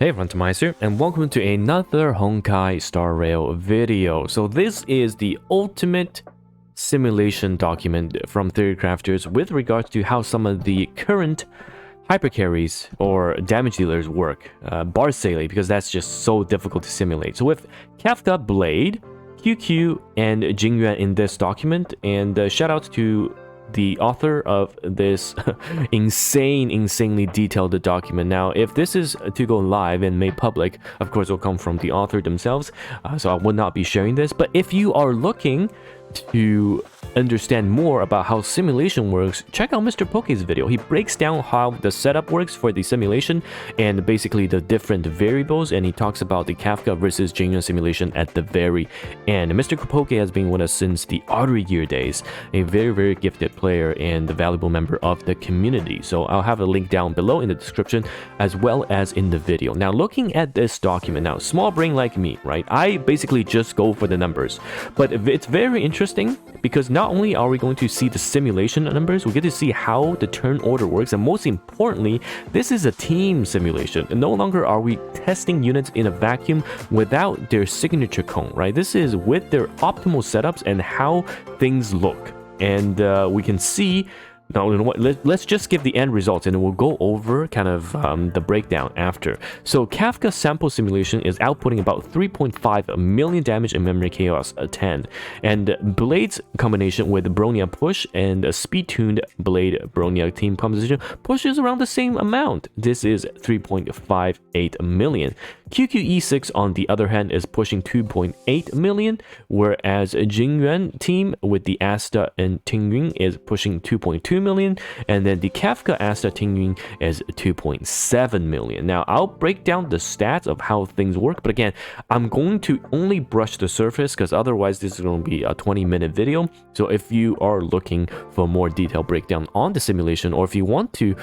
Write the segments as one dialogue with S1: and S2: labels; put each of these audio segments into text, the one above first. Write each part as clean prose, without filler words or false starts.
S1: Hey everyone, TimaeuSS here, and welcome to another Honkai Star Rail video. So this is the ultimate simulation document from Theory Crafters with regards to how some of the current Hypercarries or damage dealers work, bar Seele, because that's just so difficult to simulate. So with Kafka, Blade, QQ, and Jingyuan in this document, and shout out to the author of this insanely detailed document. Now, if this is to go live and made public, of course, it will come from the author themselves, so I will not be sharing this. But if you are looking to understand more about how simulation works, check out Mr. Poke's video. He breaks down how the setup works for the simulation and basically the different variables, and he talks about the Kafka versus Jingyuan simulation at the very end. Mr. Poke has been with us since the Artery Gear days, a very gifted player and a valuable member of the community. So I'll have a link down below in the description as well as in the video. Now, looking at this document, now small brain like me, right? I basically just go for the numbers, but it's very interesting because not only are we going to see the simulation numbers, we get to see how the turn order works, and most importantly, this is a team simulation. And no longer are we testing units in a vacuum without their signature cone, right? This is with their optimal setups and how things look. And we can see. Now, you know what? Let's just give the end results and we'll go over kind of the breakdown after. So Kafka sample simulation is outputting about 3.5 million damage in memory chaos 10. And Blade's combination with Bronya push and a speed-tuned Blade Bronya team composition pushes around the same amount. This is 3.58 million. QQE6 on the other hand is pushing 2.8 million, whereas Jingyuan team with the Asta and Tingyun is pushing 2.2 million, and then the Kafka Asta Tingyun is 2.7 million. Now I'll break down the stats of how things work, but again, I'm going to only brush the surface because otherwise this is going to be a 20-minute video. So if you are looking for more detailed breakdown on the simulation, or if you want to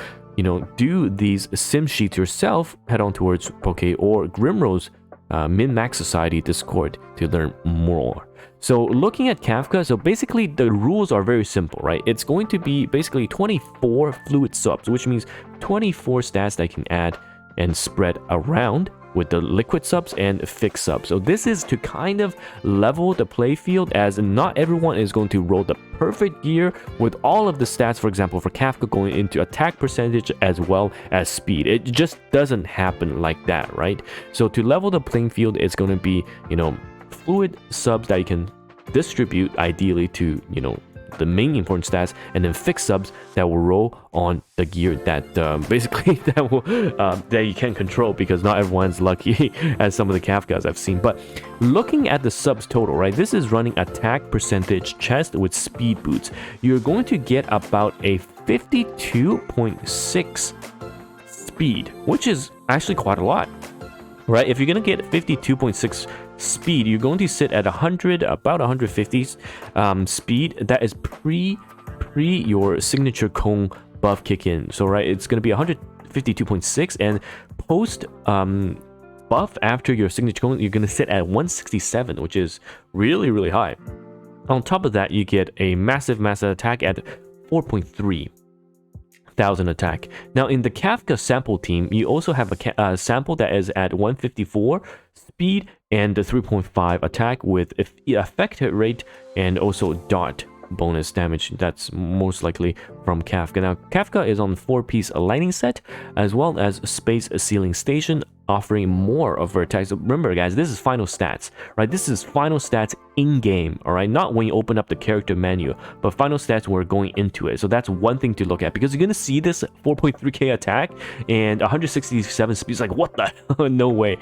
S1: do these sim sheets yourself, head on towards Poke or Grimro's Min-Max Society Discord to learn more. So looking at Kafka, so basically the rules are very simple, right? It's going to be basically 24 fluid subs, which means 24 stats that I can add and spread around with the liquid subs and fixed subs. So this is to kind of level the play field, as not everyone is going to roll the perfect gear with all of the stats, for example, for Kafka going into attack percentage as well as speed. It just doesn't happen like that, right? So to level the playing field, it's going to be, fluid subs that you can distribute ideally to, the main important stats, and then fixed subs that will roll on the gear that basically that you can control, because not everyone's lucky as some of the Kafkas I've seen. But looking at the subs total, right, this is running attack percentage chest with speed boots. You're going to get about a 52.6 speed, which is actually quite a lot, right? If you're going to get 52.6 speed, you're going to sit at about 150 speed. That is pre your signature cone buff kick in. So right, it's going to be 152.6, and post buff after your signature cone, you're going to sit at 167, which is really high. On top of that, you get a massive attack at 4.3 thousand attack. Now in the Kafka sample team, you also have a sample that is at 154 speed and the 3.5 attack with effect hit rate and also dot bonus damage. That's most likely from Kafka. Now Kafka is on 4-piece lightning set as well as space ceiling station, offering more of her attacks. So remember guys, this is final stats, right? This is final stats in game, all right? Not when you open up the character menu, but final stats when we're going into it. So that's one thing to look at, because you're gonna see this 4.3k attack and 167 speed. It's like, what the hell? no way.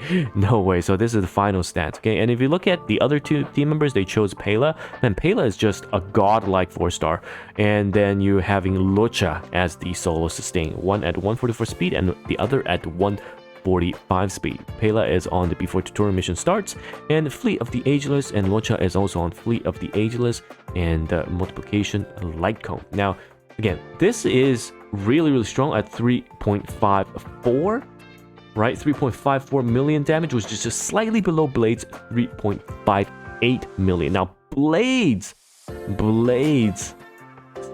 S1: So this is the final stats, okay? And if you look at the other two team members, they chose Pela, and Pela is just a godlike 4-star. And then you're having Locha as the solo sustain, one at 144 speed and the other at 145 speed. Pela is on the before tutorial mission starts, and Fleet of the Ageless, and Locha is also on Fleet of the Ageless and multiplication light cone. Now again, this is really strong at 3.54, right? 3.54 million damage, which is just slightly below Blade's 3.58 million. Now Blade's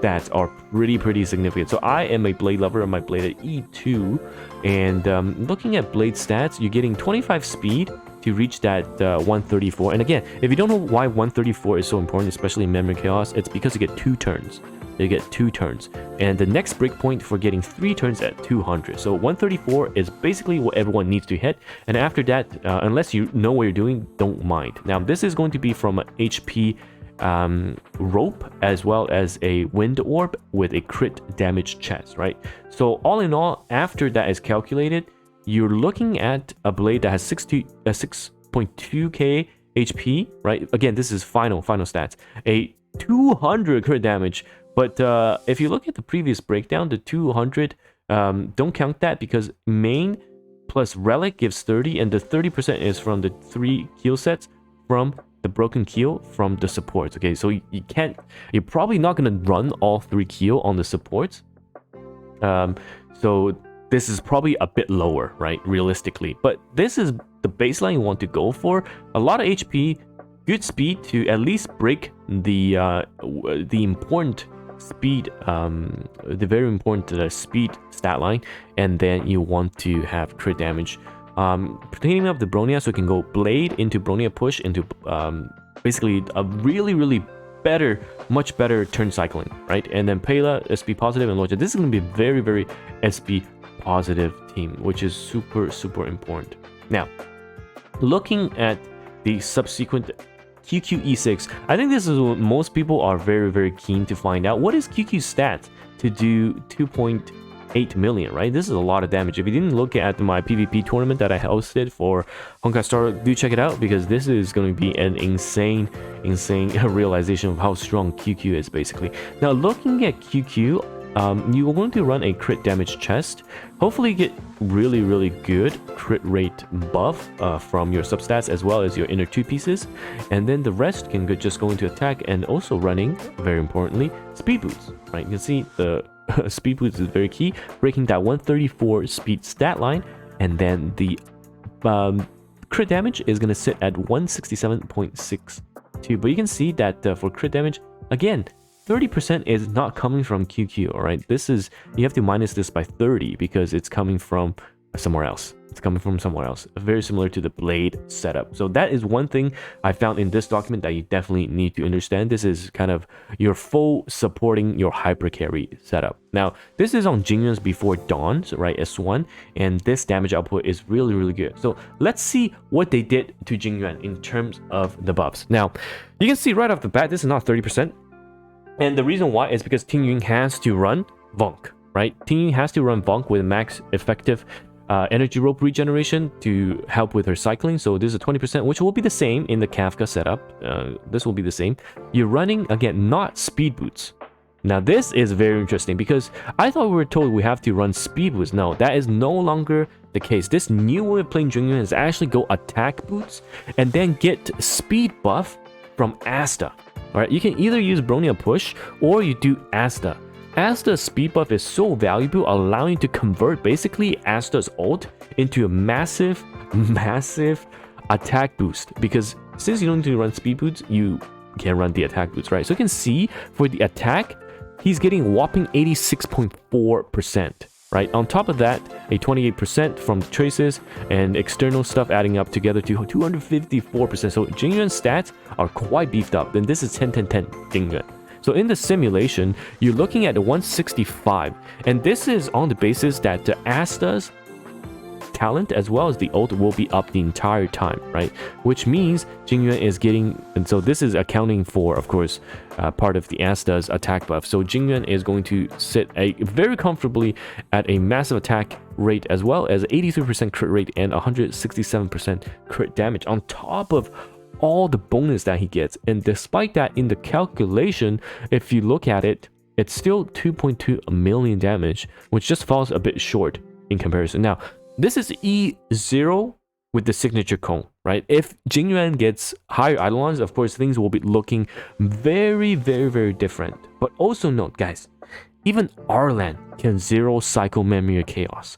S1: stats are pretty significant. So I am a blade lover, and my blade at E2, and looking at blade stats, you're getting 25 speed to reach that 134. And again, if you don't know why 134 is so important, especially in Memory Chaos, it's because you get 2 turns. You get 2 turns, and the next breakpoint for getting 3 turns at 200. So 134 is basically what everyone needs to hit, and after that, unless you know what you're doing, don't mind. Now this is going to be from an HP rope as well as a wind orb with a crit damage chest, right? So all in all, after that is calculated, you're looking at a blade that has 6.2k HP, right? Again, this is final stats, a 200 crit damage. But if you look at the previous breakdown, the 200, don't count that because main plus relic gives 30, and the 30% is from the 3 keel sets from the broken keel from the supports. Okay, so you're probably not going to run all 3 keel on the supports. So this is probably a bit lower, right, realistically. But this is the baseline you want to go for. A lot of HP, good speed to at least break the important speed, the very important speed stat line, and then you want to have crit damage. Cleaning up the Bronia so you can go blade into Bronia push into basically a really better, much better turn cycling, right? And then Pela, SP positive, and Loja. This is going to be a very SP positive team, which is super important. Now, looking at the subsequent QQ-E6, I think this is what most people are very keen to find out. What is QQ's stats to do 2.8 million, right? This is a lot of damage. If you didn't look at my PvP tournament that I hosted for Honkai Star, do check it out, because this is going to be an insane realization of how strong QQ is, basically. Now, looking at QQ, you're going to run a crit damage chest. Hopefully get really good crit rate buff from your substats as well as your inner 2 pieces, and then the rest can just go into attack, and also running, very importantly, speed boots, right? You can see the speed boots is very key, breaking that 134 speed stat line, and then the crit damage is going to sit at 167.62. But you can see that for crit damage, again, 30% is not coming from QQ, all right? This is, you have to minus this by 30 because it's coming from somewhere else. It's coming from somewhere else, very similar to the blade setup. So that is one thing I found in this document that you definitely need to understand. This is kind of your full supporting your Hypercarry setup. Now, this is on Jingyuan's before dawn, so right, S1, and this damage output is really good. So let's see what they did to Jingyuan in terms of the buffs. Now, you can see right off the bat, this is not 30%. And the reason why is because Tingyun has to run Vonk, right? Tingyun has to run Vonk with max effective energy rope regeneration to help with her cycling. So this is 20%, which will be the same in the Kafka setup. This will be the same. You're running, again, not speed boots. Now, this is very interesting because I thought we were told we have to run speed boots. No, that is no longer the case. This new way of playing Jingyuan is actually go attack boots and then get speed buff from Asta. Alright, you can either use Bronia push or you do Asta. Asta's speed buff is so valuable, allowing you to convert basically Asta's ult into a massive attack boost. Because since you don't need to run speed boots, you can run the attack boots, right? So you can see for the attack, he's getting a whopping 86.4%. Right, on top of that, a 28% from traces and external stuff adding up together to 254%. So Jingyuan's stats are quite beefed up. Then this is 10-10-10 Jingyuan. So in the simulation, you're looking at 165, and this is on the basis that the Asta's talent as well as the ult will be up the entire time, right? Which means Jingyuan is getting, and so this is accounting for, of course, part of the Asta's attack buff. So Jingyuan is going to sit very comfortably at a massive attack rate as well as 83% crit rate and 167% crit damage on top of all the bonus that he gets. And despite that, in the calculation, if you look at it, it's still 2.2 million damage, which just falls a bit short in comparison. Now, this is E0 with the signature cone, right? If Jingyuan gets higher Eidolons, of course, things will be looking very different. But also note, guys, even Arlan can 0 cycle Memory Chaos.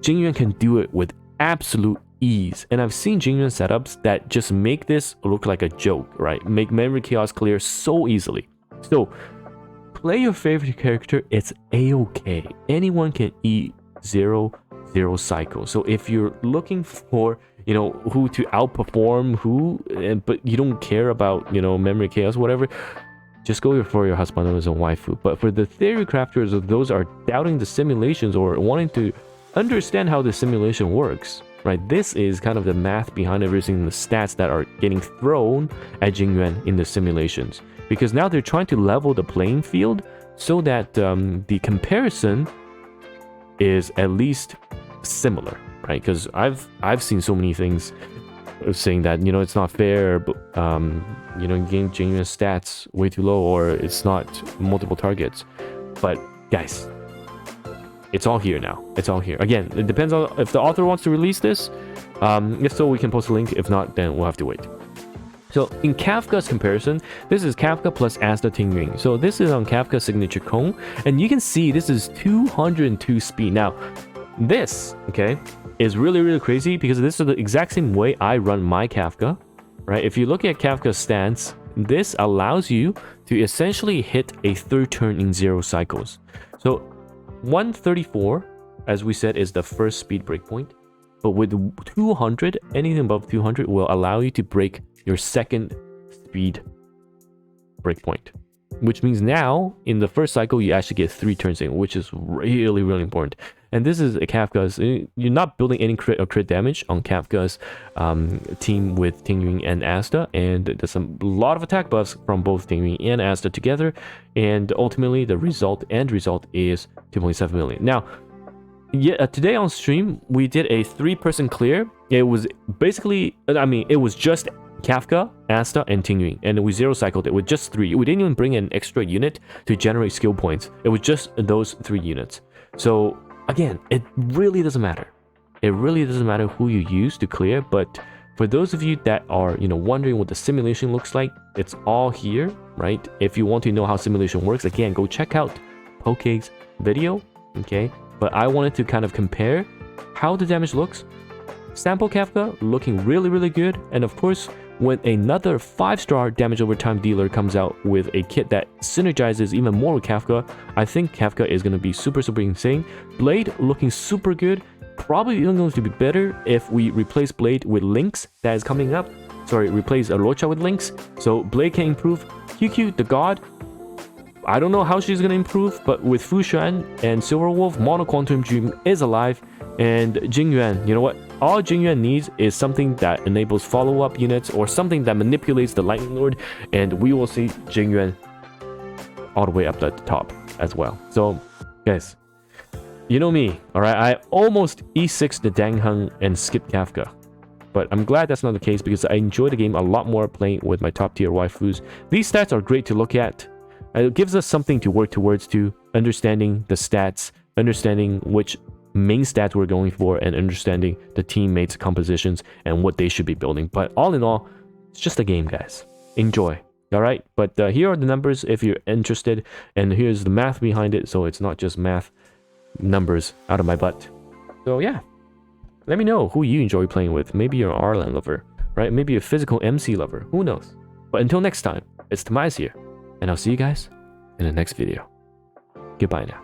S1: Jingyuan can do it with absolute ease. And I've seen Jingyuan setups that just make this look like a joke, right? Make Memory Chaos clear so easily. So play your favorite character, it's a-okay. Anyone can E0 cycle. So if you're looking for, you know, who to outperform who, but you don't care about, you know, memory chaos, whatever, just go for your husbandos and waifu. But for the theory crafters, or those are doubting the simulations or wanting to understand how the simulation works, right? This is kind of the math behind everything, the stats that are getting thrown at Jingyuan in the simulations. Because now they're trying to level the playing field so that the comparison is at least similar, right? Because I've seen so many things saying that, you know, it's not fair, but you know, game Jingyuan stats way too low, or it's not multiple targets. But guys, it's all here now. It's all here. Again, it depends on if the author wants to release this. If so, we can post a link. If not, then we'll have to wait. So in Kafka's comparison, this is Kafka plus Asta Tingyuan. So this is on Kafka's signature cone, and you can see this is 202 speed. Now, this, okay, is really crazy because this is the exact same way I run my Kafka, right? If you look at Kafka's stance, this allows you to essentially hit a third turn in 0 cycles. So 134, as we said, is the first speed breakpoint. But with 200, anything above 200 will allow you to break your second speed breakpoint. Which means now, in the first cycle, you actually get 3 turns in, which is really important. And this is a Kafka's, you're not building any crit or crit damage on Kafka's team with Tingyuan and Asta, and there's a lot of attack buffs from both Tingyuan and Asta together, and ultimately the end result is 2.7 million. Now, today on stream, we did a 3-person clear. It was basically, I mean, it was just Kafka, Asta, and Tingyuan, and we 0 cycled it with just 3. We didn't even bring an extra unit to generate skill points. It was just those 3 units. So again, it really doesn't matter. It really doesn't matter who you use to clear, but for those of you that are, you know, wondering what the simulation looks like, it's all here, right? If you want to know how simulation works, again, go check out Poke's video, okay? But I wanted to kind of compare how the damage looks. Sample Kafka looking really good, and of course, when another 5-star damage over time dealer comes out with a kit that synergizes even more with Kafka, I think Kafka is going to be super insane. Blade looking super good, probably even going to be better if we replace Blade with Lynx that is coming up. Sorry, replace Alocha with Lynx. So Blade can improve. QQ, the god, I don't know how she's going to improve, but with Fushan and Silver Wolf, Mono Quantum Dream is alive. And Jingyuan, you know what? All Jingyuan needs is something that enables follow-up units or something that manipulates the Lightning Lord, and we will see Jingyuan all the way up at the top as well. So, guys, you know me, alright? I almost E6 the Dangheng and skip Kafka. But I'm glad that's not the case because I enjoy the game a lot more playing with my top-tier waifus. These stats are great to look at. It gives us something to work towards to understanding the stats, understanding which main stats we're going for, and understanding the teammates' compositions and what they should be building. But all in all, it's just a game, guys. Enjoy. All right, but here are the numbers if you're interested, and here's the math behind it, so it's not just math numbers out of my butt. So yeah, let me know who you enjoy playing with. Maybe you're an Arlan lover, right? Maybe a physical MC lover. Who knows? But until next time, it's TimaeuSS here, and I'll see you guys in the next video. Goodbye now.